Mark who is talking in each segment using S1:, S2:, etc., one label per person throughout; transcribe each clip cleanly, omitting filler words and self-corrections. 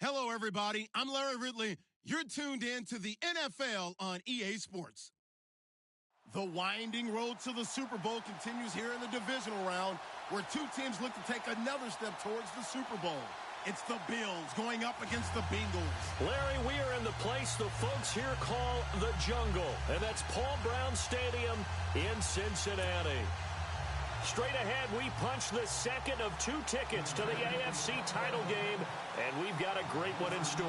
S1: Hello, everybody. I'm Larry Ridley. You're tuned in to the NFL on EA Sports. The winding road to the Super Bowl continues here in the divisional round, where two teams look to take another step towards the Super Bowl. It's the Bills going up against the Bengals.
S2: Larry, we are in the place the folks here call the Jungle, and that's Paul Brown Stadium in Cincinnati. Straight ahead, we punch the second of two tickets to the AFC title game, and we've got a great one in store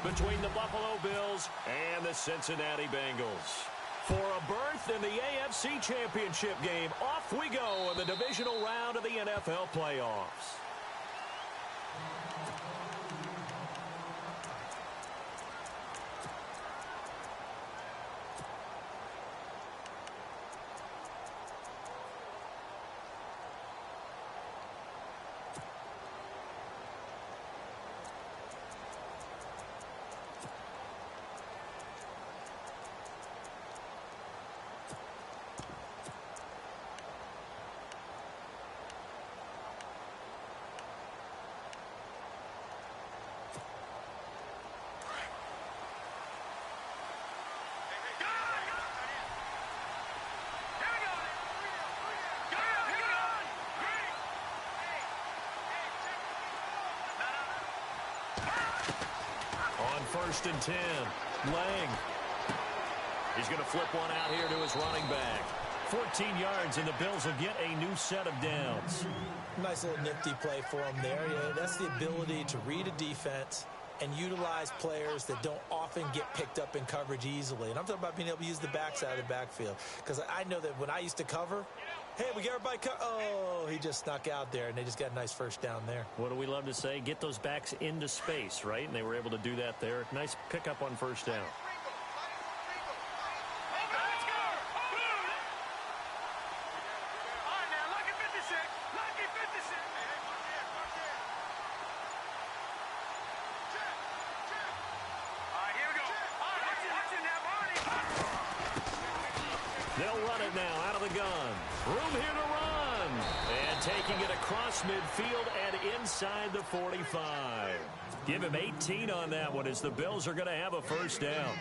S2: between the Buffalo Bills and the Cincinnati Bengals. For a berth in the AFC Championship game, off we go in the divisional round of the NFL playoffs. First and 10. Lang. He's going to flip one out here to his running back. 14 yards, and the Bills will get a new set of downs.
S3: Nice little nifty play for him there. Yeah, that's the ability to read a defense and utilize players that don't often get picked up in coverage easily. And I'm talking about being able to use the backside of the backfield. Because I know that when I used to cover, hey, we got everybody oh, he just snuck out there, and they just got a nice first down there.
S2: What do we love to say? Get those backs into space, right? And they were able to do that there. Nice pickup on first down. They'll run it now out of the gun. Room here to run. And taking it across midfield and inside the 45. Give him 18 on that one as the Bills are going to have a first down.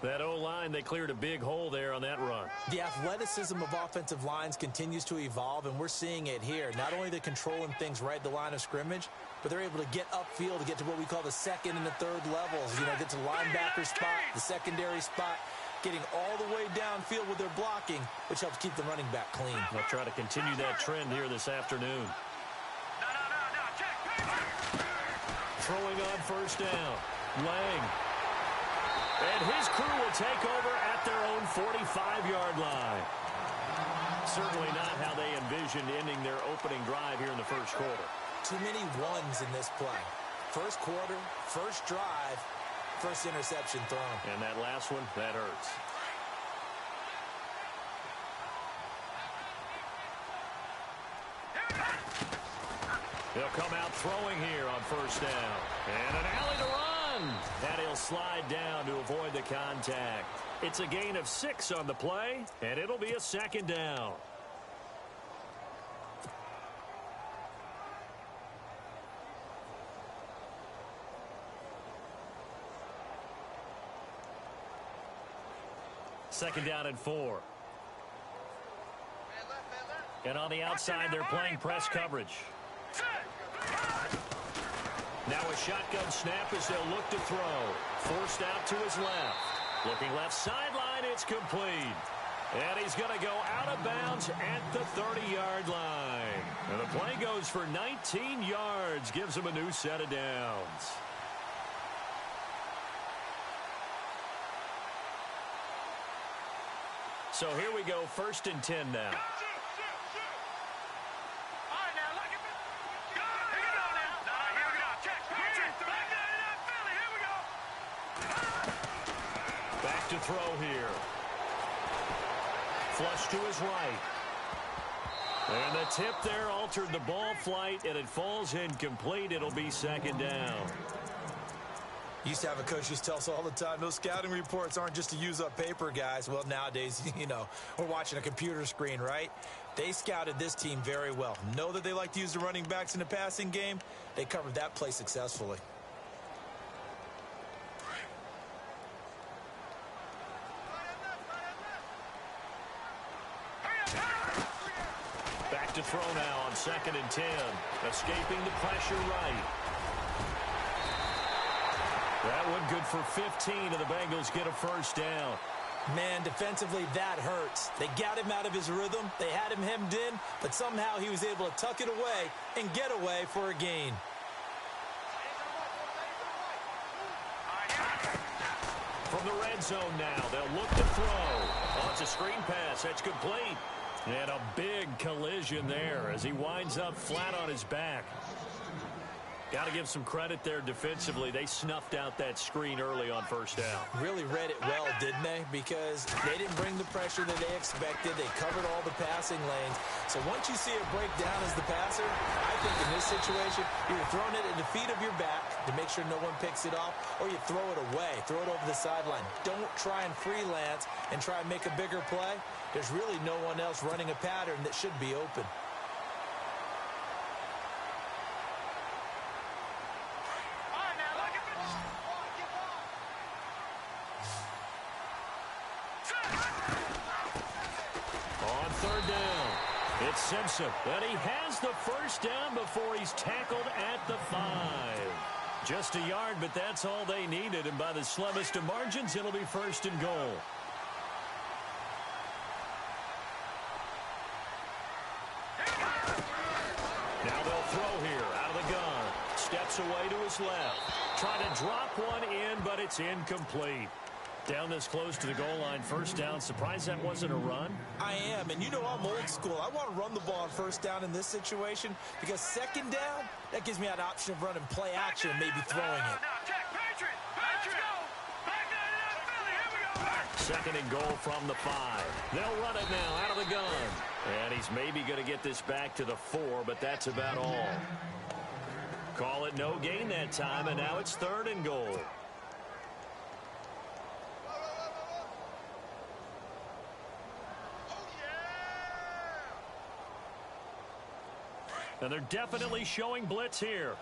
S2: That O-line, they cleared a big hole there on that run.
S3: The athleticism of offensive lines continues to evolve, and we're seeing it here. Not only are they controlling things right at the line of scrimmage, but they're able to get upfield to get to what we call the second and the third levels. You know, get to the linebacker spot, the secondary spot, getting all the way downfield with their blocking, which helps keep the running back clean.
S2: They'll try to continue that trend here this afternoon. Throwing on first down. Lang. And his crew will take over at their own 45-yard line. Certainly not how they envisioned ending their opening drive here in the first quarter.
S3: Too many ones in this play. First quarter, first drive, first interception thrown.
S2: And that last one, that hurts. They'll come out throwing here on first down. And an alley to run. And he'll slide down to avoid the contact. It's a gain of 6 on the play, and it'll be a second down. Second down and 4. And on the outside, they're playing press coverage. Now a shotgun snap as they'll look to throw. Forced out to his left. Looking left sideline, it's complete. And he's going to go out of bounds at the 30-yard line. And the play goes for 19 yards, gives him a new set of downs. So here we go, first and 10 now. Back to throw here. Flush to his right. And the tip there altered the ball flight, and it falls incomplete. It'll be second down.
S3: Used to have a coach who tell us all the time, those scouting reports aren't just to use up paper, guys. Well, nowadays, you know, we're watching a computer screen, right? They scouted this team very well. Know that they like to use the running backs in the passing game. They covered that play successfully.
S2: to throw now on 2nd and 10. Escaping the pressure right. That one good for 15, and the Bengals get a first down.
S3: Man, defensively, that hurts. They got him out of his rhythm. They had him hemmed in, but somehow he was able to tuck it away and get away for a gain.
S2: From the red zone now, they'll look to throw. Oh, it's a screen pass. That's complete. And a big collision there as he winds up flat on his back. Got to give some credit there defensively. They snuffed out that screen early on first down.
S3: Really read it well, didn't they? Because they didn't bring the pressure that they expected. They covered all the passing lanes. So once you see it break down as the passer, I think in this situation, you're throwing it at the feet of your back to make sure no one picks it off, or you throw it away, throw it over the sideline. Don't try and freelance and try and make a bigger play. There's really no one else running a pattern that should be open.
S2: It's Simpson, and he has the first down before he's tackled at the 5. Just a yard, but that's all they needed, and by the slimmest of margins, it'll be 1st and goal. Now they'll throw here out of the gun. Steps away to his left. Trying to drop one in, but it's incomplete. Down this close to the goal line, first down. Surprised that wasn't a run?
S3: I am, and you know I'm old school. I want to run the ball on first down in this situation because second down, that gives me an option of running play action and maybe throwing it.
S2: Second and goal from the 5. They'll run it now out of the gun. And he's maybe going to get this back to the 4, but that's about all. Call it no gain that time, and now it's 3rd and goal. And they're definitely showing blitz here.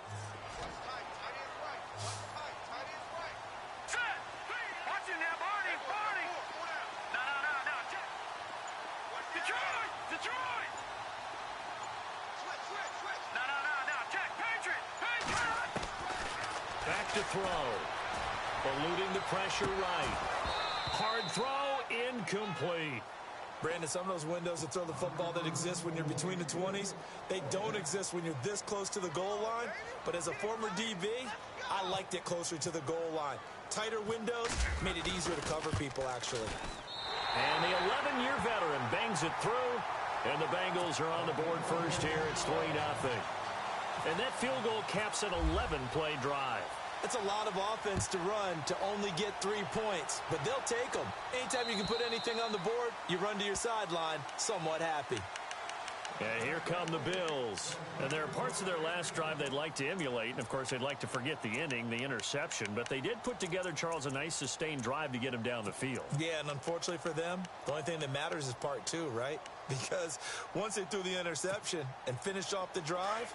S2: Back to throw. Eluding the pressure right. Hard throw, incomplete.
S3: Brandon, some of those windows to throw the football that exist when you're between the 20s, they don't exist when you're this close to the goal line. But as a former DB, I liked it closer to the goal line. Tighter windows made it easier to cover people, actually.
S2: And the 11-year veteran bangs it through, and the Bengals are on the board first here. It's 3-0. And that field goal caps an 11-play drive.
S3: It's a lot of offense to run to only get 3 points, but they'll take them. Anytime you can put anything on the board, you run to your sideline somewhat happy.
S2: And here come the Bills. And there are parts of their last drive they'd like to emulate. And, of course, they'd like to forget the inning, the interception. But they did put together, Charles, a nice sustained drive to get him down the field.
S3: Yeah, and unfortunately for them, the only thing that matters is part 2, right? Because once they threw the interception and finished off the drive,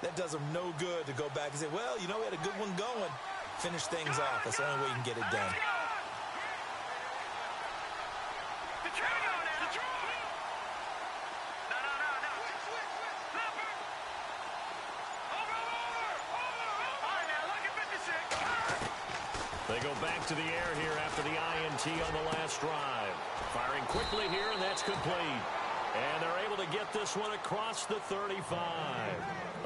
S3: that does them no good to go back and say, well, you know, we had a good one going. Finish things off. That's the only way you can get it done.
S2: They go back to the air here after the INT on the last drive. Firing quickly here, and that's complete. And they're able to get this one across the 35.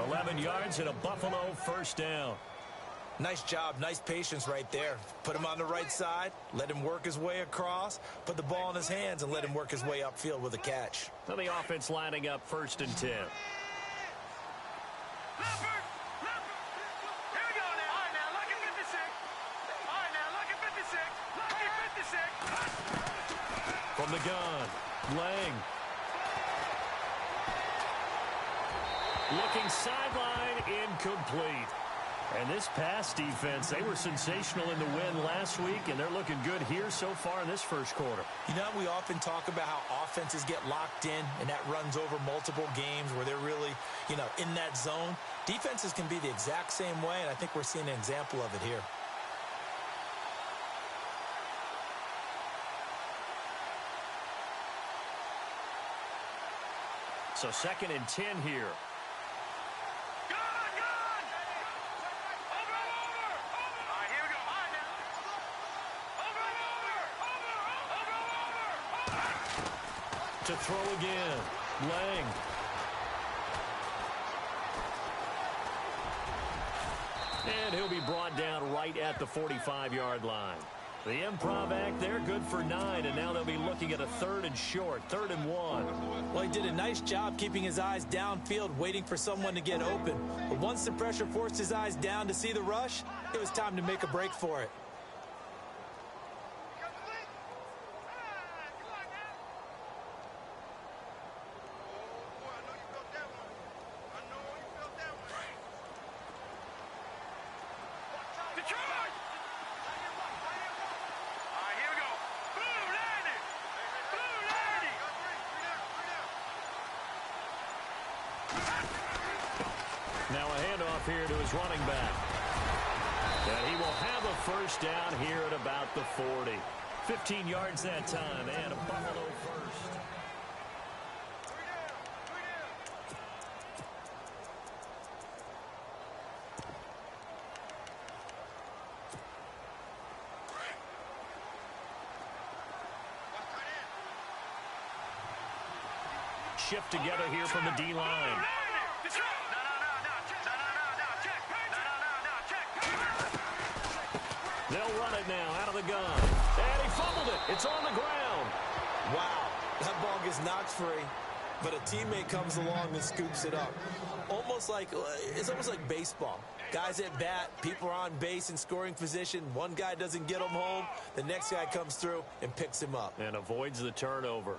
S2: 11 yards and a Buffalo first down.
S3: Nice job, nice patience right there. Put him on the right side, let him work his way across, put the ball in his hands, and let him work his way upfield with a catch.
S2: So the offense lining up 1st and 10. From the gun, Lang. Looking sideline, incomplete. And this pass defense, they were sensational in the win last week, and they're looking good here so far in this first quarter.
S3: You know, we often talk about how offenses get locked in, and that runs over multiple games where they're really, you know, in that zone. Defenses can be the exact same way, and I think we're seeing an example of it here.
S2: So 2nd and 10 here. To throw again. Lang. And he'll be brought down right at the 45-yard line. The improv act there, good for 9, and now they'll be looking at a 3rd and short, 3rd and 1.
S3: Well, he did a nice job keeping his eyes downfield, waiting for someone to get open. But once the pressure forced his eyes down to see the rush, it was time to make a break for it.
S2: Now a handoff here to his running back. And he will have a first down here at about the 40. 15 yards that time, and a Buffalo first. Shift together here from the D-line. They'll run it now out of the gun. And he fumbled it. It's on the ground.
S3: Wow, that ball gets knocked free, but a teammate comes along and scoops it up. It's almost like baseball. Guys at bat, people are on base in scoring position. One guy doesn't get him home. The next guy comes through and picks him up.
S2: And avoids the turnover.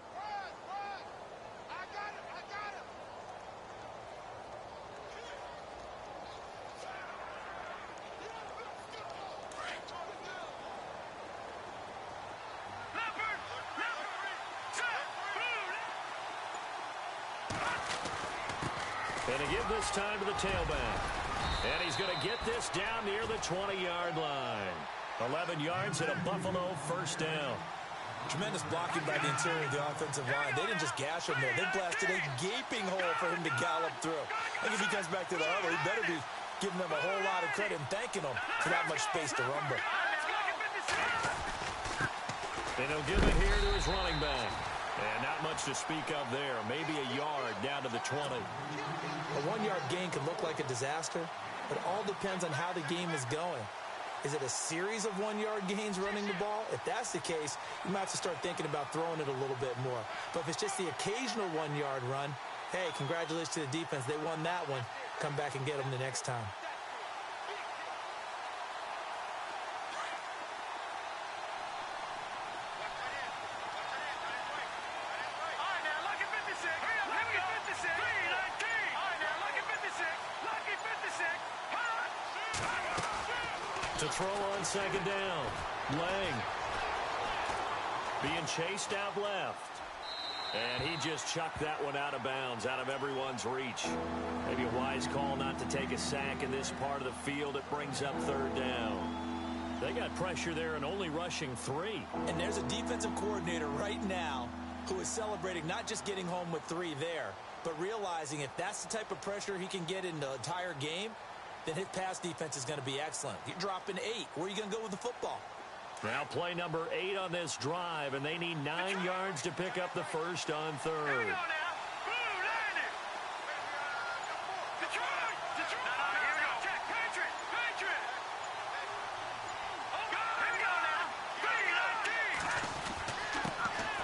S2: And to give this time to the tailback. And he's going to get this down near the 20-yard line. 11 yards and a Buffalo first down.
S3: Tremendous blocking by the interior of the offensive line. They didn't just gash him there. They blasted a gaping hole for him to gallop through. I think if he comes back to the huddle, he better be giving them a whole lot of credit and thanking them for that much space to rumble.
S2: And he'll give it here to his running back. And not much to speak of there. Maybe a yard down to the 20.
S3: A 1-yard gain can look like a disaster. It all depends on how the game is going. Is it a series of 1-yard gains running the ball? If that's the case, you might have to start thinking about throwing it a little bit more. But if it's just the occasional 1-yard run, hey, congratulations to the defense. They won that one. Come back and get them the next time.
S2: To throw on second down. Lang. Being chased out left. And he just chucked that one out of bounds, out of everyone's reach. Maybe a wise call not to take a sack in this part of the field. It brings up third down. They got pressure there and only rushing 3.
S3: And there's a defensive coordinator right now who is celebrating not just getting home with 3 there, but realizing if that's the type of pressure he can get in the entire game, then his pass defense is going to be excellent. You're dropping 8. Where are you going to go with the football?
S2: Now play number 8 on this drive, and they need 9 yards to pick up the first on third.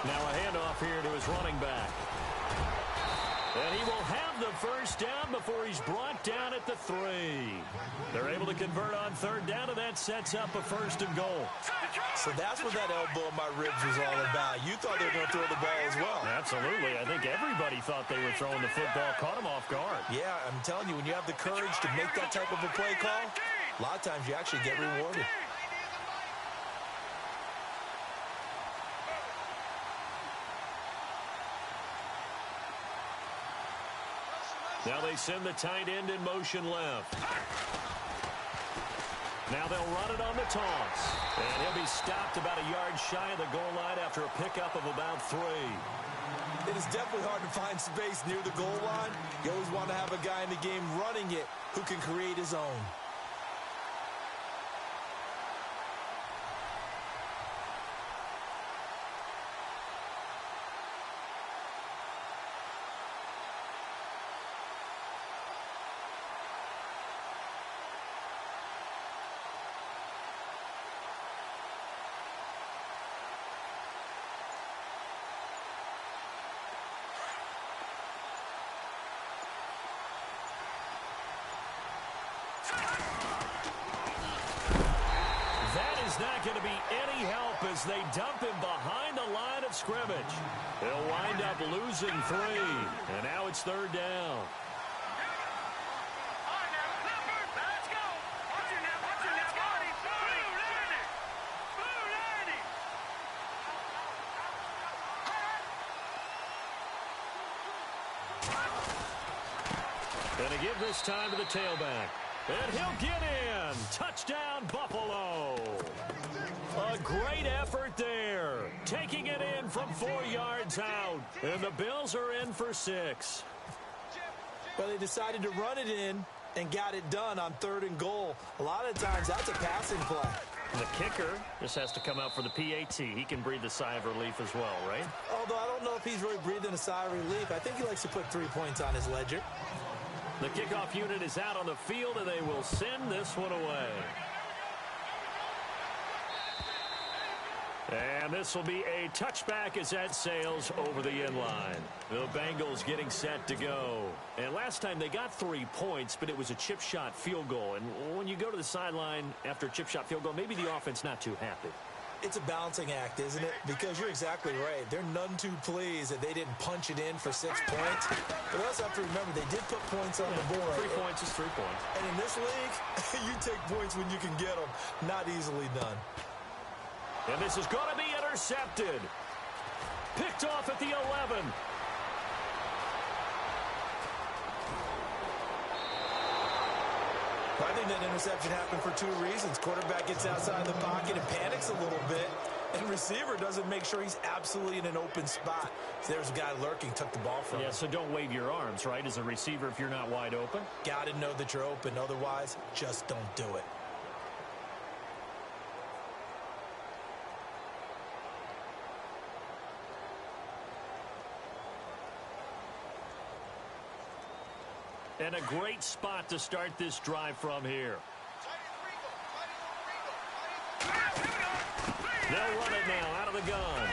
S2: Now a handoff here to his running back. And he will have the first down before he's brought down at the 3. They're able to convert on third down, and that sets up a first and goal.
S3: So that's what that elbow in my ribs was all about. You thought they were going to throw the ball as well.
S2: Absolutely. I think everybody thought they were throwing the football, caught him off guard.
S3: Yeah, I'm telling you, when you have the courage to make that type of a play call, a lot of times you actually get rewarded.
S2: Now they send the tight end in motion left. Now they'll run it on the toss. And he'll be stopped about a yard shy of the goal line after a pickup of about 3.
S3: It is definitely hard to find space near the goal line. You always want to have a guy in the game running it who can create his own.
S2: Not going to be any help as they dump him behind the line of scrimmage. They'll wind up losing 3, and now it's 3rd down. Going to give this time to the tailback. And he'll get in. Touchdown, Buffalo. A great effort there. Taking it in from 4 yards out. And the Bills are in for 6.
S3: Well, they decided to run it in and got it done on 3rd and goal. A lot of times, that's a passing play.
S2: And the kicker just has to come out for the PAT. He can breathe a sigh of relief as well, right?
S3: Although I don't know if he's really breathing a sigh of relief. I think he likes to put 3 points on his ledger.
S2: The kickoff unit is out on the field, and they will send this one away. And this will be a touchback as that sails over the inline. The Bengals getting set to go. And last time they got 3 points, but it was a chip shot field goal. And when you go to the sideline after a chip shot field goal, maybe the offense not too happy.
S3: It's a balancing act, isn't it? Because you're exactly right. They're none too pleased that they didn't punch it in for 6 points. But also have to remember, they did put points on the board.
S2: 3 points is 3 points.
S3: And in this league, you take points when you can get them. Not easily done.
S2: And this is going to be intercepted. Picked off at the 11.
S3: I think that interception happened for 2 reasons. Quarterback gets outside the pocket and panics a little bit. And receiver doesn't make sure he's absolutely in an open spot. So there's a guy lurking, took the ball from him.
S2: Yeah, so don't wave your arms, right, as a receiver if you're not wide open.
S3: Got to know that you're open. Otherwise, just don't do it.
S2: And a great spot to start this drive from here. They'll run it now out of the gun.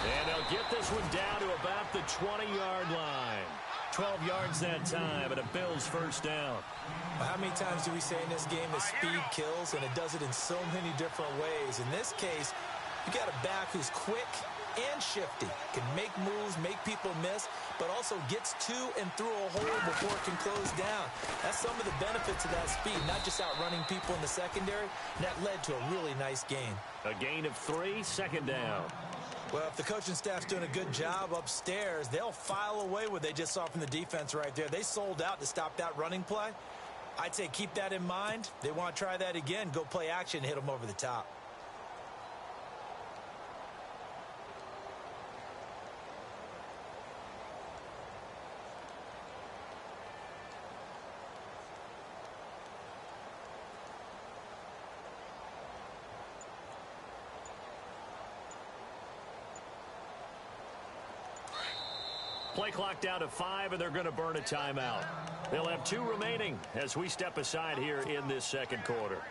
S2: And they'll get this one down to about the 20-yard line. 12 yards that time, and a Bills first down.
S3: Well, how many times do we say in this game that speed kills, and it does it in so many different ways? In this case, you got a back who's quick and shifty, can make moves, make people miss, but also gets to and through a hole before it can close down. That's some of the benefits of that speed, not just outrunning people in the secondary. And that led to a really nice gain.
S2: A gain of 3, second down.
S3: Well, if the coaching staff's doing a good job upstairs, they'll file away what they just saw from the defense right there. They sold out to stop that running play. I'd say keep that in mind. They want to try that again, go play action, hit them over the top.
S2: Play clock down to 5, and they're going to burn a timeout. They'll have 2 remaining as we step aside here in this second quarter.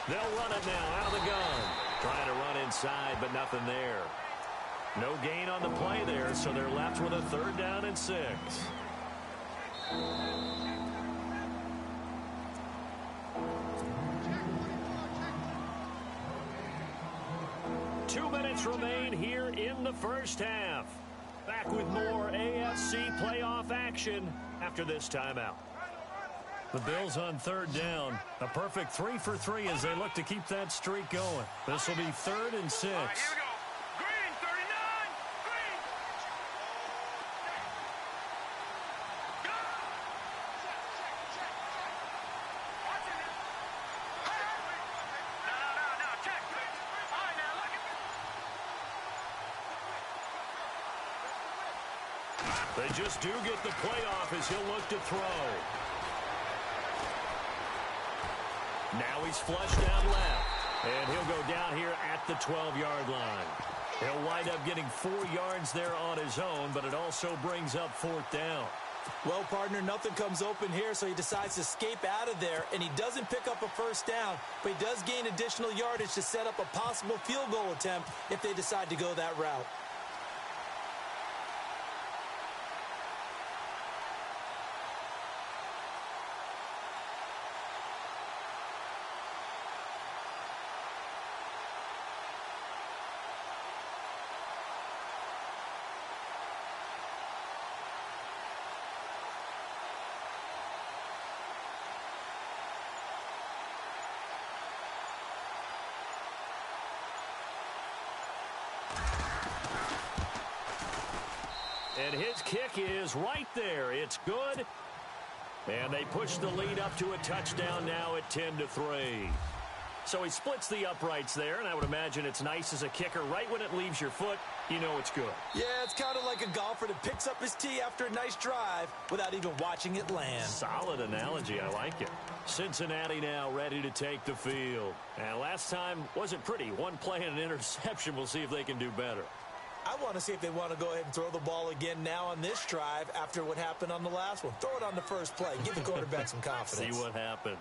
S2: They'll run it now out of the gun. Trying to run inside, but nothing there. No gain on the play there, so they're left with a 3rd down and 6. 2 minutes remain here in the first half. Back with more AFC playoff action after this timeout. The Bills on 3rd down. A perfect 3 for 3 as they look to keep that streak going. This will be 3rd and 6.
S4: All right, here we go. Green, 39. Green. Go. Check. Watch it. No. Check. All right, now look at
S2: They just do get the playoff as he'll look to throw. Now he's flushed down left, and he'll go down here at the 12-yard line. He'll wind up getting 4 yards there on his own, but it also brings up 4th down.
S3: Well, partner, nothing comes open here, so he decides to escape out of there, and he doesn't pick up a 1st down, but he does gain additional yardage to set up a possible field goal attempt if they decide to go that route.
S2: And his kick is right there. It's good. And they push the lead up to a touchdown now at 10-3. So he splits the uprights there, and I would imagine it's nice as a kicker. Right when it leaves your foot, you know it's good.
S3: Yeah, it's kind of like a golfer that picks up his tee after a nice drive without even watching it land.
S2: Solid analogy. I like it. Cincinnati now ready to take the field. And last time wasn't pretty. One play and an interception. We'll see if they can do better.
S3: I want to see if they want to go ahead and throw the ball again now on this drive after what happened on the last one. Throw it on the first play. Give the quarterback some confidence.
S2: See what happens.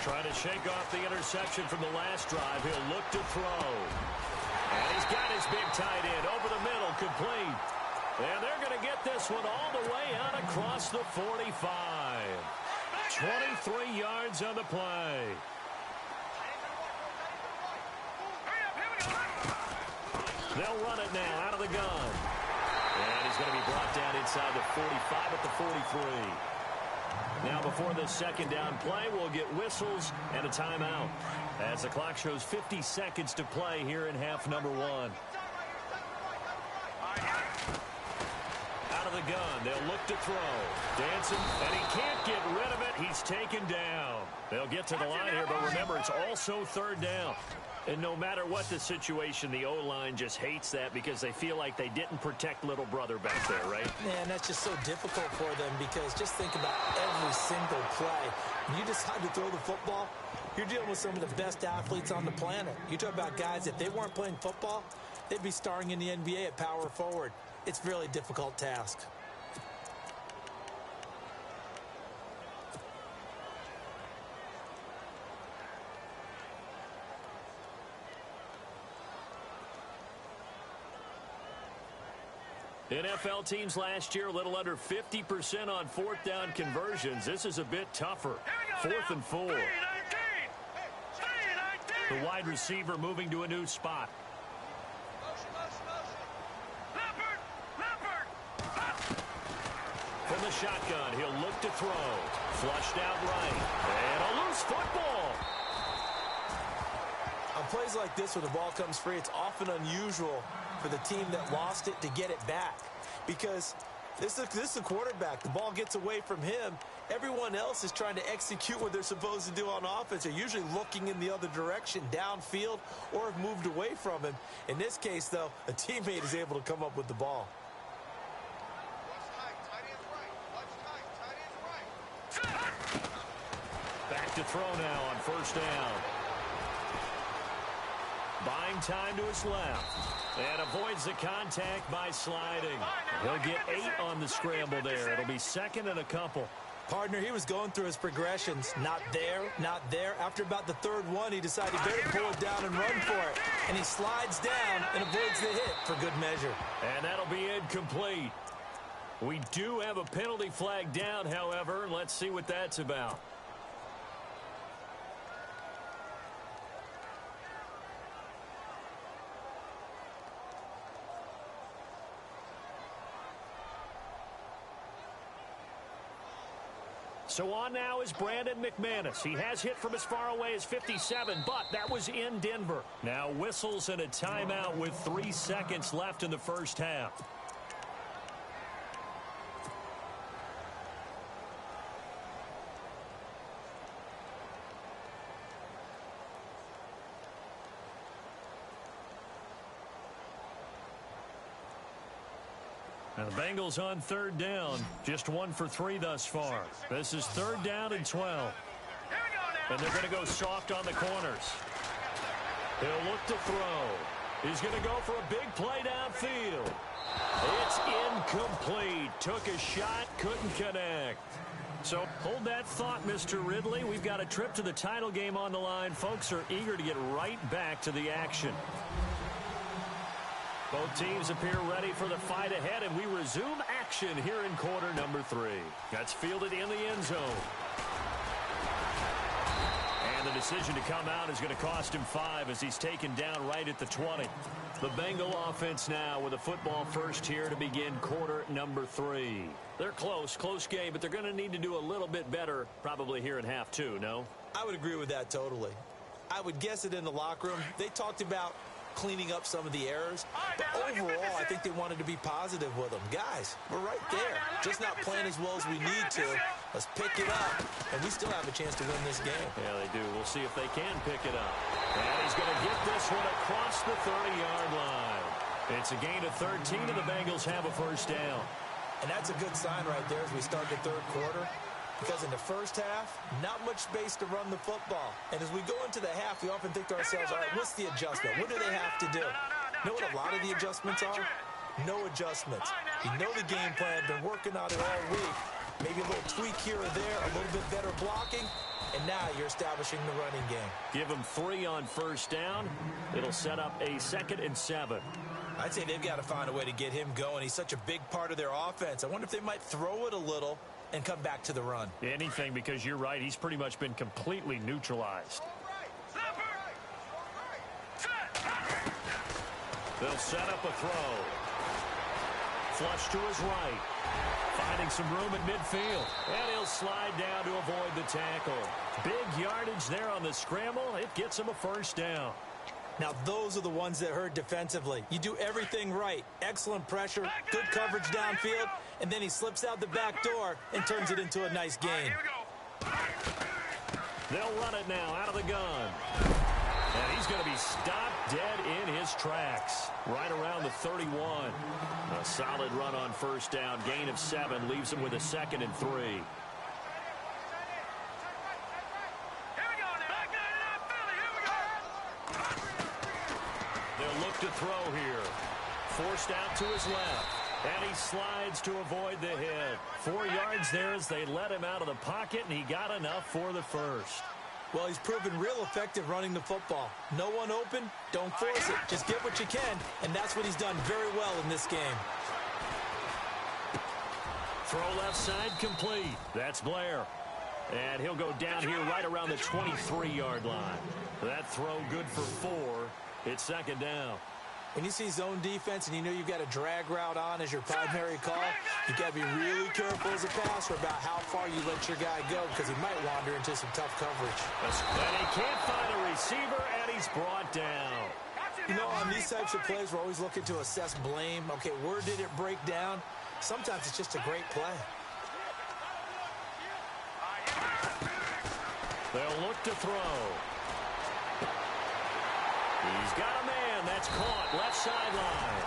S2: Trying to shake off the interception from the last drive. He'll look to throw. And he's got his big tight end over the middle, complete. And they're going to get this one all the way out across the 45. 23 yards on the play. They'll run it now out of the gun. And he's going to be brought down inside the 45 at the 43. Now before the 2nd down play, we'll get whistles and a timeout as the clock shows 50 seconds to play here in half number 1. Out of the gun, they'll look to throw. Dancing, and he can't get rid of it. He's taken down. They'll get to the line here, but remember, it's also 3rd down. And no matter what the situation, the O-line just hates that because they feel like they didn't protect little brother back there, right?
S3: Man, that's just so difficult for them because just think about every single play. When you decide to throw the football, you're dealing with some of the best athletes on the planet. You talk about guys, if they weren't playing football, they'd be starring in the NBA at power forward. It's a really difficult task.
S2: NFL teams last year a little under 50% on 4th down conversions. This is a bit tougher. 4th and 4. The wide receiver moving to a new spot. From the shotgun, he'll look to throw. Flushed out right. And a loose football.
S3: On plays like this where the ball comes free, it's often unusual for the team that lost it to get it back because this is a quarterback. The ball gets away from him. Everyone else is trying to execute what they're supposed to do on offense. They're usually looking in the other direction, downfield, or have moved away from him. In this case, though, a teammate is able to come up with the ball.
S2: Back to throw now on 1st down. Buying time to his left. And avoids the contact by sliding. He'll get 8 on the scramble there. It'll be 2nd and a couple.
S3: Partner, he was going through his progressions. Not there, not there. After about the third one, he decided he better pull it down and run for it. And he slides down and avoids the hit for good measure.
S2: And that'll be incomplete. We do have a penalty flag down, however. Let's see what that's about. So on now is Brandon McManus. He has hit from as far away as 57, but that was in Denver. Now whistles and a timeout with 3 seconds left in the first half. And the Bengals on third down. Just 1 for 3 thus far. This is 3rd down and 12. And they're going to go soft on the corners. He'll look to throw. He's going to go for a big play downfield. It's incomplete. Took a shot, couldn't connect. So hold that thought, Mr. Ridley. We've got a trip to the title game on the line. Folks are eager to get right back to the action. Both teams appear ready for the fight ahead, and we resume action here in quarter number 3. That's fielded in the end zone. And the decision to come out is going to cost him 5 as he's taken down right at the 20. The Bengal offense now with a football first here to begin quarter number 3. They're close game, but they're going to need to do a little bit better probably here in half 2, no?
S3: I would agree with that totally. I would guess it in the locker room. They talked about cleaning up some of the errors, but overall I think they wanted to be positive with them. Guys, we're right there, just not playing as well as we need to. Let's pick it up, and we still have a chance to win this game.
S2: Yeah, they do. We'll see if they can pick it up. And he's going to get this one across the 30-yard line. It's a gain of 13, and the Bengals have a first down.
S3: And that's a good sign right there as we start the third quarter. Because in the first half, not much space to run the football. And as we go into the half, we often think to ourselves, all right, what's the adjustment? What do they have to do? You know what a lot of the adjustments are? No adjustments. You know the game plan, been working on it all week. Maybe a little tweak here or there, a little bit better blocking, and now you're establishing the running game.
S2: Give them 3 on first down. It'll set up a 2nd and 7.
S3: I'd say they've got to find a way to get him going. He's such a big part of their offense. I wonder if they might throw it a little and come back to the run.
S2: Anything, because you're right. He's pretty much been completely neutralized. They'll set up a throw. Flush to his right. Finding some room at midfield. And he'll slide down to avoid the tackle. Big yardage there on the scramble. It gets him a first down.
S3: Now, those are the ones that hurt defensively. You do everything right. Excellent pressure, good coverage downfield, and then he slips out the back door and turns it into a nice gain.
S2: They'll run it now out of the gun. And he's going to be stopped dead in his tracks. Right around the 31. A solid run on first down. Gain of 7 leaves him with a 2nd and 3. They'll look to throw here. Forced out to his left. And he slides to avoid the hit. 4 yards there as they let him out of the pocket, and he got enough for the first.
S3: Well, he's proven real effective running the football. No one open, don't force it. Just get what you can, and that's what he's done very well in this game.
S2: Throw left side complete. That's Blair. And he'll go down here right around the 23-yard line. That throw good for 4. It's 2nd down.
S3: When you see zone defense and you know you've got a drag route on as your primary call, you've got to be really careful as a passer about how far you let your guy go because he might wander into some tough coverage.
S2: And he can't find a receiver, and he's brought down.
S3: You know, on these types of plays, we're always looking to assess blame. Okay, where did it break down? Sometimes it's just a great play.
S2: They'll look to throw. He's got a man. That's caught. Left sideline.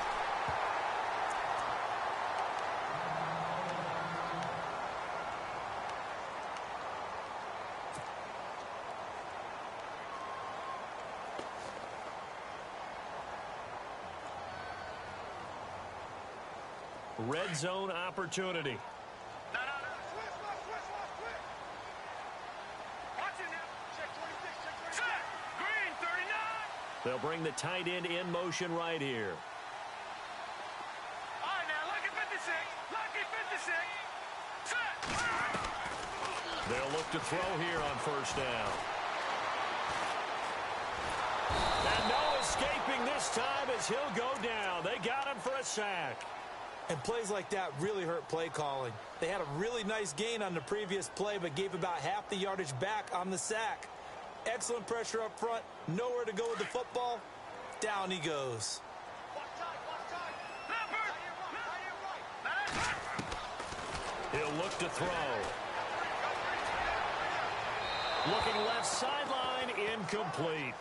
S2: Red zone opportunity. They'll bring the tight end in motion right here.
S4: All right, now, lucky 56. Lucky 56. Set.
S2: They'll look to throw here on first down. And no escaping this time as he'll go down. They got him for a sack.
S3: And plays like that really hurt play calling. They had a really nice gain on the previous play, but gave about half the yardage back on the sack. Excellent pressure up front. Nowhere to go with the football. Down he goes.
S2: He'll look to throw. Looking left sideline, incomplete.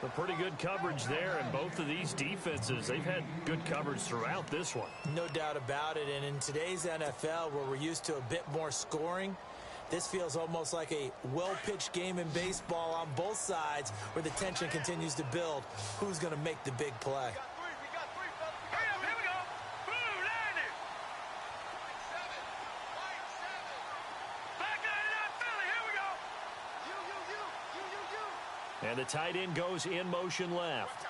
S2: A pretty good coverage there, and both of these defenses, they've had good coverage throughout this one.
S3: No doubt about it, and in today's NFL, where we're used to a bit more scoring, this feels almost like a well-pitched game in baseball on both sides, where the tension continues to build. Who's going to make the big play?
S2: And the tight end goes in motion left.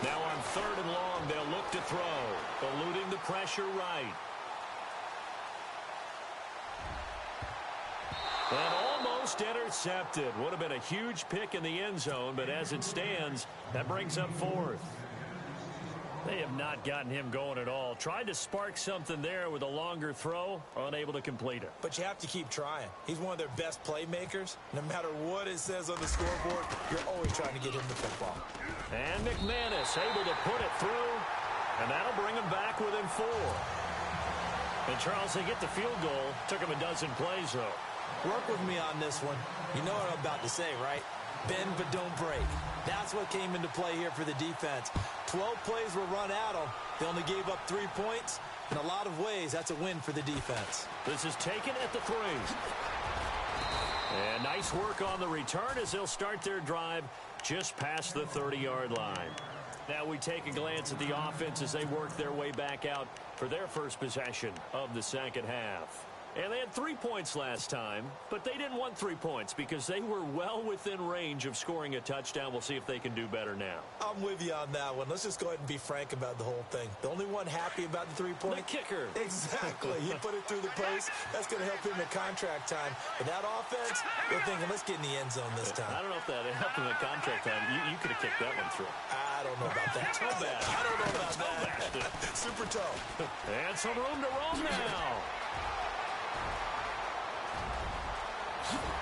S2: Now on 3rd and long, they'll look to throw, eluding the pressure right. And almost intercepted. Would have been a huge pick in the end zone, but as it stands, that brings up 4th. They have not gotten him going at all. Tried to spark something there with a longer throw, unable to complete it.
S3: But you have to keep trying. He's one of their best playmakers. No matter what it says on the scoreboard, you're always trying to get him the football.
S2: And McManus able to put it through, and that'll bring him back within 4. And Charles, they get the field goal. Took him a dozen plays, though.
S3: Work with me on this one. You know what I'm about to say, right? Bend but don't break. That's what came into play here for the defense. 12 plays were run at them. They only gave up 3 points. In a lot of ways, that's a win for the defense.
S2: This is taken at the 3. And nice work on the return as they'll start their drive just past the 30-yard line. Now we take a glance at the offense as they work their way back out for their first possession of the second half. And they had 3 points last time, but they didn't want 3 points because they were well within range of scoring a touchdown. We'll see if they can do better now.
S3: I'm with you on that one. Let's just go ahead and be frank about the whole thing. The only one happy about the 3-point?
S2: The kicker.
S3: Exactly. He put it through the post. That's going to help him in contract time. But that offense, they're thinking, let's get in the end zone this time.
S2: I don't know if that helped him in contract time. You could have kicked that one through.
S3: I don't know about that.
S2: Toe bash.
S3: I don't know about that. Super toe.
S2: And some room to roam now.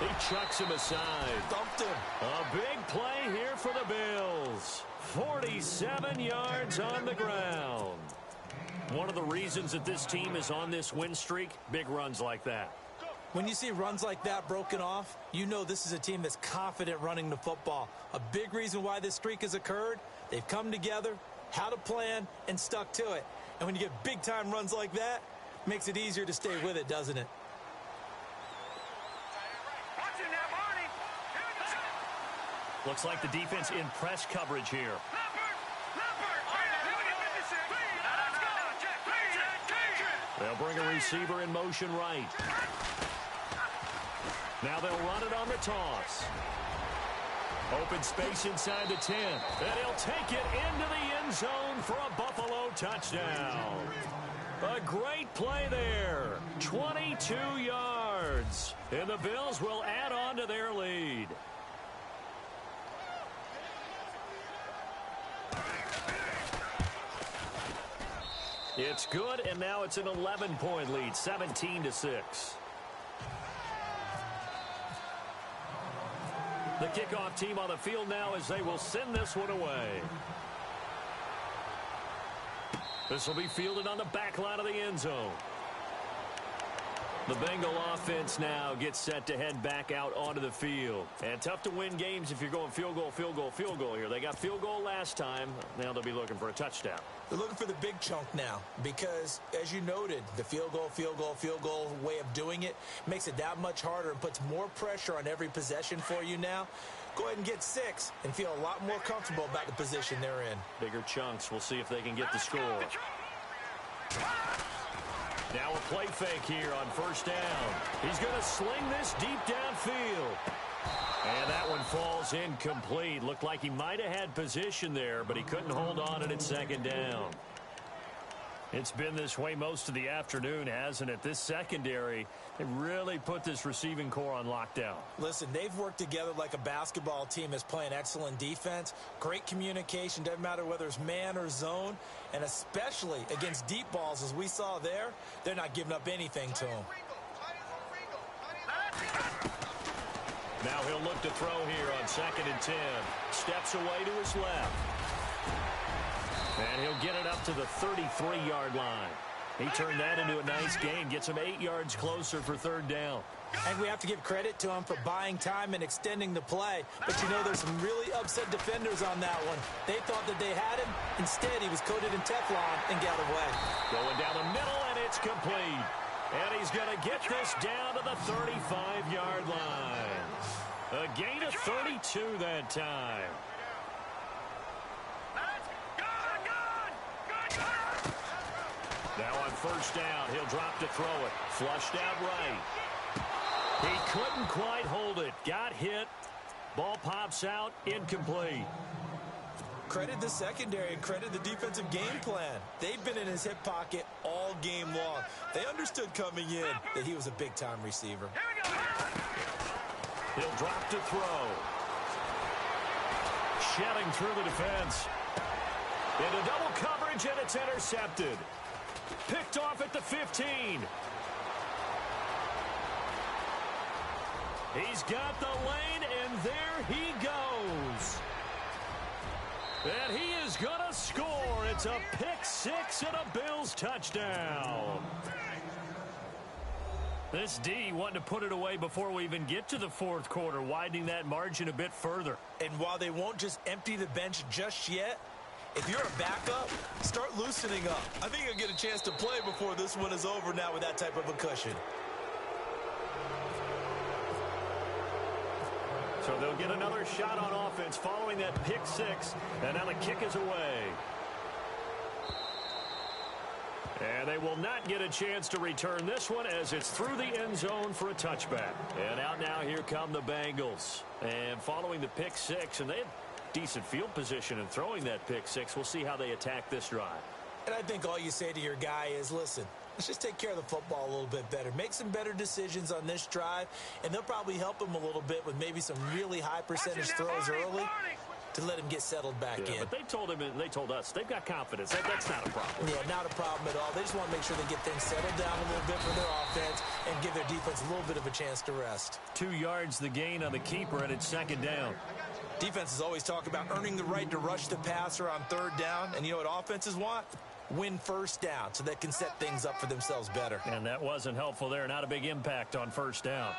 S2: He chucks him aside.
S3: Thumped him.
S2: A big play here for the Bills. 47 yards on the ground. One of the reasons that this team is on this win streak, big runs like that.
S3: When you see runs like that broken off, you know this is a team that's confident running the football. A big reason why this streak has occurred, they've come together, had a plan, and stuck to it. And when you get big-time runs like that, it makes it easier to stay with it, doesn't it?
S2: Looks like the defense in press coverage here. They'll bring a receiver in motion right. Now they'll run it on the toss. Open space inside the 10. And he'll take it into the end zone for a Buffalo touchdown. A great play there. 22 yards. And the Bills will add on to their lead. It's good, and now it's an 11-point lead, 17-6. The kickoff team on the field now as they will send this one away. This will be fielded on the back line of the end zone. The Bengal offense now gets set to head back out onto the field. And tough to win games if you're going field goal, field goal, field goal here. They got field goal last time. Now they'll be looking for a touchdown.
S3: They're looking for the big chunk now because, as you noted, the field goal way of doing it makes it that much harder and puts more pressure on every possession for you now. Go ahead and get 6 and feel a lot more comfortable about the position they're in.
S2: Bigger chunks. We'll see if they can get the score. Now a play fake here on first down. He's going to sling this deep downfield. And that one falls incomplete. Looked like he might have had position there, but he couldn't hold on at second down. It's been this way most of the afternoon, hasn't it? This secondary, they really put this receiving core on lockdown.
S3: Listen, they've worked together like a basketball team that's playing excellent defense. Great communication, doesn't matter whether it's man or zone. And especially against deep balls, as we saw there, they're not giving up anything to them.
S2: Now he'll look to throw here on 2nd and 10. Steps away to his left. And he'll get it up to the 33-yard line. He turned that into a nice gain, gets him 8 yards closer for 3rd down.
S3: And we have to give credit to him for buying time and extending the play. But you know, there's some really upset defenders on that one. They thought that they had him. Instead, he was coated in Teflon and got away.
S2: Going down the middle, and it's complete. And he's going to get this down to the 35-yard line. A gain of 32 that time. Now on first down, he'll drop to throw it. Flushed out right. He couldn't quite hold it. Got hit. Ball pops out. Incomplete.
S3: Credit the secondary and credit the defensive game plan. They've been in his hip pocket all game long. They understood coming in that he was a big-time receiver.
S2: He'll drop to throw. Shedding through the defense. Into double coverage, and it's intercepted. Picked off at the 15. He's got the lane, and there he goes. And he is going to score. It's a pick six and a Bills touchdown. This D wanting to put it away before we even get to the 4th quarter, widening that margin a bit further.
S3: And while they won't just empty the bench just yet, if you're a backup, start loosening up. I think you'll get a chance to play before this one is over now with that type of a cushion.
S2: So they'll get another shot on offense following that pick six, and now the kick is away. And they will not get a chance to return this one as it's through the end zone for a touchback. And out now, here come the Bengals. And following the pick six, and they have decent field position in throwing that pick six. We'll see how they attack this drive.
S3: And I think all you say to your guy is, listen, let's just take care of the football a little bit better. Make some better decisions on this drive, and they'll probably help him a little bit with maybe some really high percentage throws early to let him get settled back in.
S2: But they told him, and they told us, they've got confidence. That's not a problem.
S3: Yeah, not a problem at all. They just want to make sure they get things settled down a little bit for their offense and give their defense a little bit of a chance to rest.
S2: 2 yards the gain on the keeper, and it's 2nd down.
S3: Defenses always talk about earning the right to rush the passer on 3rd down, and you know what offenses want? Win 1st down so they can set things up for themselves better.
S2: And that wasn't helpful there. Not a big impact on 1st down.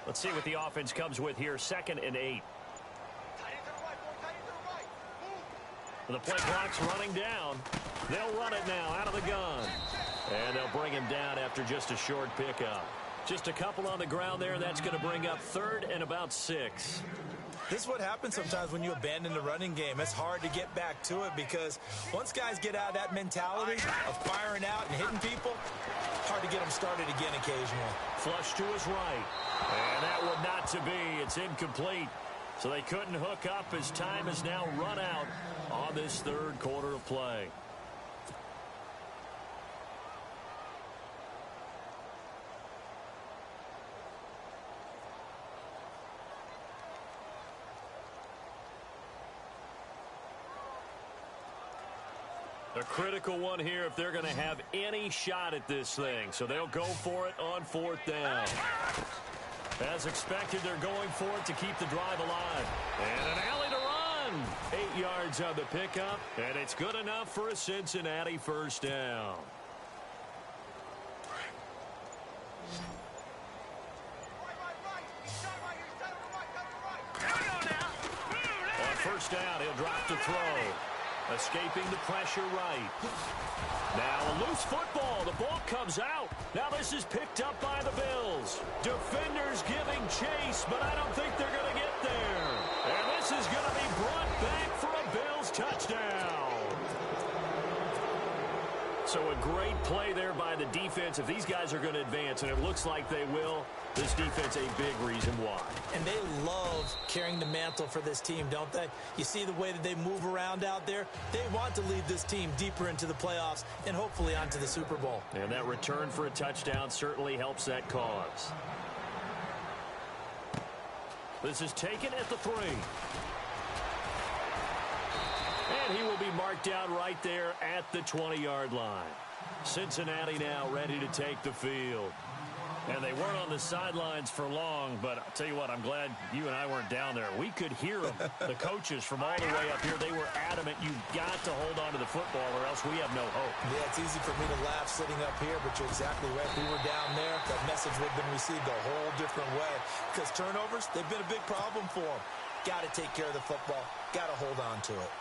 S2: Let's see what the offense comes with here. 2nd and 8. The play clock's running down. They'll run it now out of the gun. And they'll bring him down after just a short pickup. Just a couple on the ground there, and that's going to bring up 3rd and about 6.
S3: This is what happens sometimes when you abandon the running game. It's hard to get back to it because once guys get out of that mentality of firing out and hitting people, hard to get them started again occasionally.
S2: Flush to his right. And that one not to be. It's incomplete. So they couldn't hook up as time has now run out on this 3rd quarter of play. A critical one here if they're going to have any shot at this thing. So they'll go for it on 4th down. As expected, they're going for it to keep the drive alive. And an alley to run. 8 yards on the pickup. And it's good enough for a Cincinnati 1st down. On 1st down, he'll drop to throw. Escaping the pressure right. Now a loose football. The ball comes out. Now this is picked up by the Bills. Defenders giving chase, but I don't think they're going to get there. And this is going to be brought back for a Bills touchdown. So a great play there by the defense. If these guys are going to advance, and it looks like they will, this defense a big reason why.
S3: And they love carrying the mantle for this team, don't they? You see the way that they move around out there? They want to lead this team deeper into the playoffs and hopefully onto the Super Bowl.
S2: And that return for a touchdown certainly helps that cause. This is taken at the 3. And he will be marked down right there at the 20-yard line. Cincinnati now ready to take the field. And they weren't on the sidelines for long, but I'll tell you what, I'm glad you and I weren't down there. We could hear them, the coaches from all the way up here. They were adamant, you've got to hold on to the football or else we have no hope.
S3: Yeah, it's easy for me to laugh sitting up here, but you're exactly right. If we were down there, that message would have been received a whole different way. Because turnovers, they've been a big problem for them. Got to take care of the football. Got to hold on to it.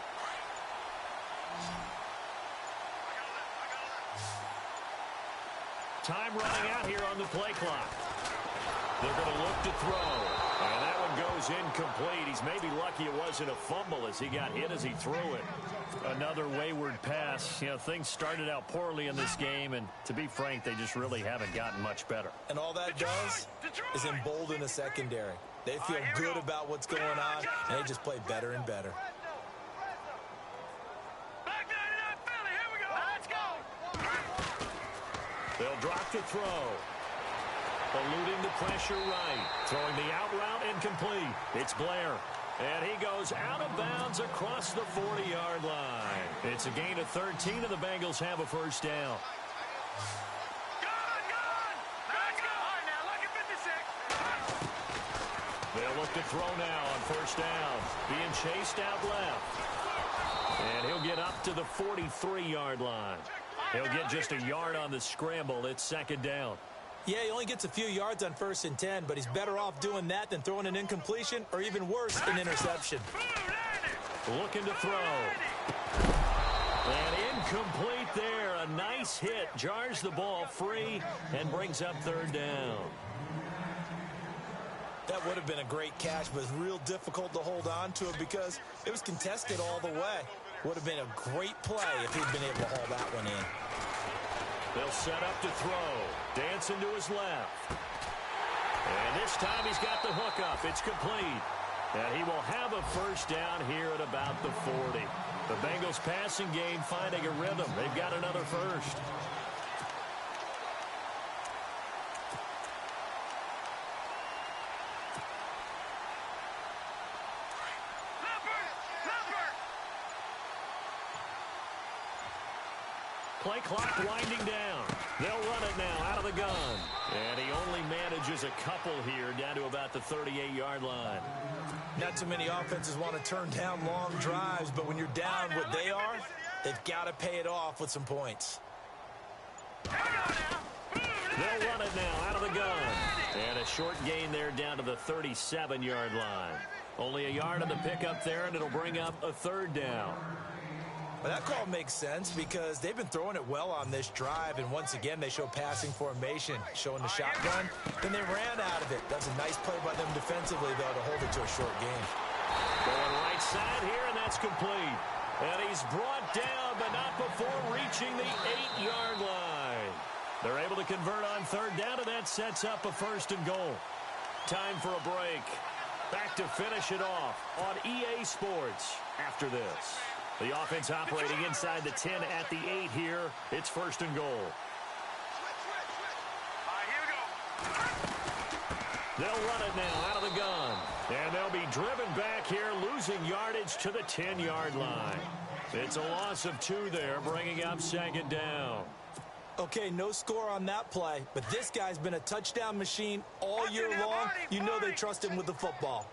S2: Time running out here on the play clock. They're going to look to throw. And that one goes incomplete. He's maybe lucky it wasn't a fumble as he got hit as he threw it. Another wayward pass. You know, things started out poorly in this game, and to be frank, they just really haven't gotten much better.
S3: And all that does is embolden the secondary. They feel good about what's going on, and they just play better and better.
S2: They'll drop to throw. Eluding the pressure right. Throwing the out route incomplete. It's Blair. And he goes out of bounds across the 40-yard line. It's a gain of 13, and the Bengals have a first down. They'll look to throw now on first down. Being chased out left. And he'll get up to the 43-yard line. He'll get just a yard on the scramble. It's second down.
S3: Yeah, he only gets a few yards on 1st and 10, but he's better off doing that than throwing an incompletion or even worse, an interception.
S2: Looking to throw. And incomplete there. A nice hit. Jars the ball free and brings up third down.
S3: That would have been a great catch, but it's real difficult to hold on to it because it was contested all the way. Would have been a great play if he'd been able to haul that one in.
S2: They'll set up to throw. Dancing to his left. And this time he's got the hook up. It's complete. And he will have a first down here at about the 40. The Bengals passing game finding a rhythm. They've got another first. Play clock winding down. They'll run it now out of the gun. And he only manages a couple here down to about the 38-yard line.
S3: Not too many offenses want to turn down long drives, but when you're down what they are, they've got to pay it off with some points.
S2: They'll run it now out of the gun. And a short gain there down to the 37-yard line. Only a yard on the pickup there, and it'll bring up a third down.
S3: But that call makes sense because they've been throwing it well on this drive, and once again they show passing formation, showing the shotgun. Then they ran out of it. That's a nice play by them defensively, though, to hold it to a short gain.
S2: Going right side here, and that's complete. And he's brought down, but not before reaching the 8-yard line. They're able to convert on third down, and that sets up a first and goal. Time for a break. Back to finish it off on EA Sports after this. The offense operating inside the 10 at the 8 here. It's first and goal. They'll run it now out of the gun. And they'll be driven back here, losing yardage to the 10-yard line. It's a loss of 2 there, bringing up second down.
S3: Okay, no score on that play, but this guy's been a touchdown machine all year long. You know they trust him with the football.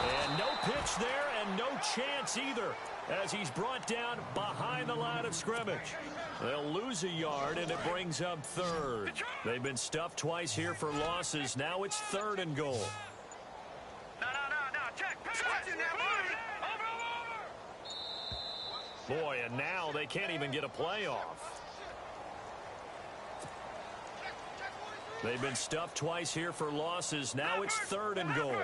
S2: And no pitch there and no chance either as he's brought down behind the line of scrimmage. They'll lose a yard, and it brings up third. They've been stuffed twice here for losses. Now it's third and goal.
S4: No, check. Over.
S2: Boy, and now they can't even get a playoff. They've been stuffed twice here for losses. Now it's third and goal.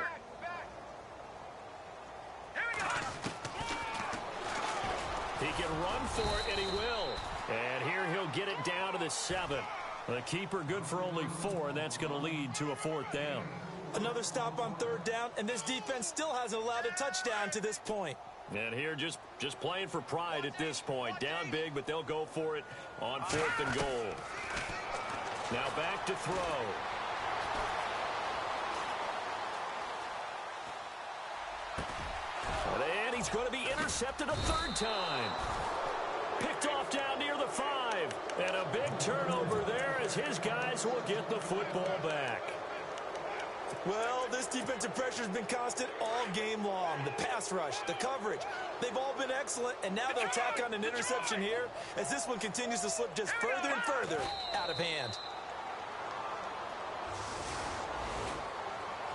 S2: He can run for it, and he will. And here he'll get it down to the 7. The keeper good for only 4, and that's going to lead to a 4th down.
S3: Another stop on 3rd down, and this defense still hasn't allowed a touchdown to this point.
S2: And here just playing for pride at this point. Down big, but they'll go for it on 4th and goal. Now back to throw. And he's going to be intercepted a 3rd time. Picked off down near the 5. And a big turnover there as his guys will get the football back.
S3: Well, this defensive pressure has been constant all game long. The pass rush, the coverage, they've all been excellent, and now they'll tack on an interception here as this one continues to slip just further and further out of hand.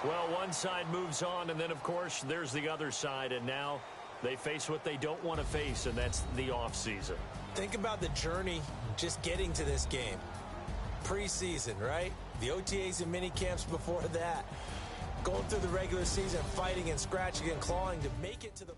S2: Well, one side moves on, and then, of course, there's the other side, and now they face what they don't want to face, and that's the offseason.
S3: Think about the journey just getting to this game. Preseason, right? The OTAs and mini camps before that. Going through the regular season, fighting and scratching and clawing to make it to the